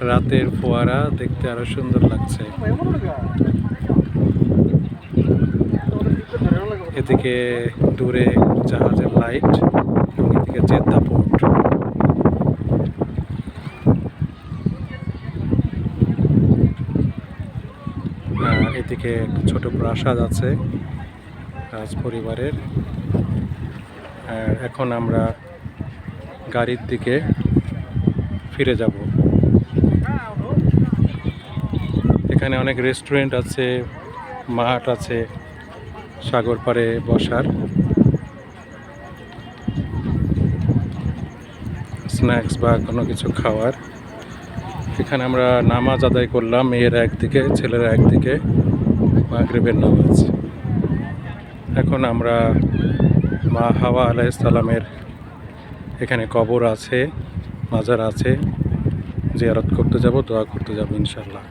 রাতের ফোয়ারা দেখতে আরো সুন্দর লাগছে। এদিকে দূরে জাহাজের লাইট, এদিকে জেদ্দা পোর্ট। এদিকে ছোট প্রাসাদ আছে রাজ পরিবারের। আর এখন আমরা গাড়ির দিকে ফিরে যাব। এখানে অনেক রেস্টুরেন্ট আছে, মাঠ আছে সাগর পাড়ে বসার, স্ন্যাক্স বা কোনো কিছু খাওয়ার। এখানে আমরা নামাজ আদায় করলাম, মেয়েরা একদিকে ছেলেরা একদিকে, মাগরিবের নামাজ। এখন আমরা মা হাওয়া আলাইহিস সালামের এখানে কবর আছে, মাজার আছে, জিয়ারত করতে যাব, দোয়া করতে যাব ইনশাল্লাহ।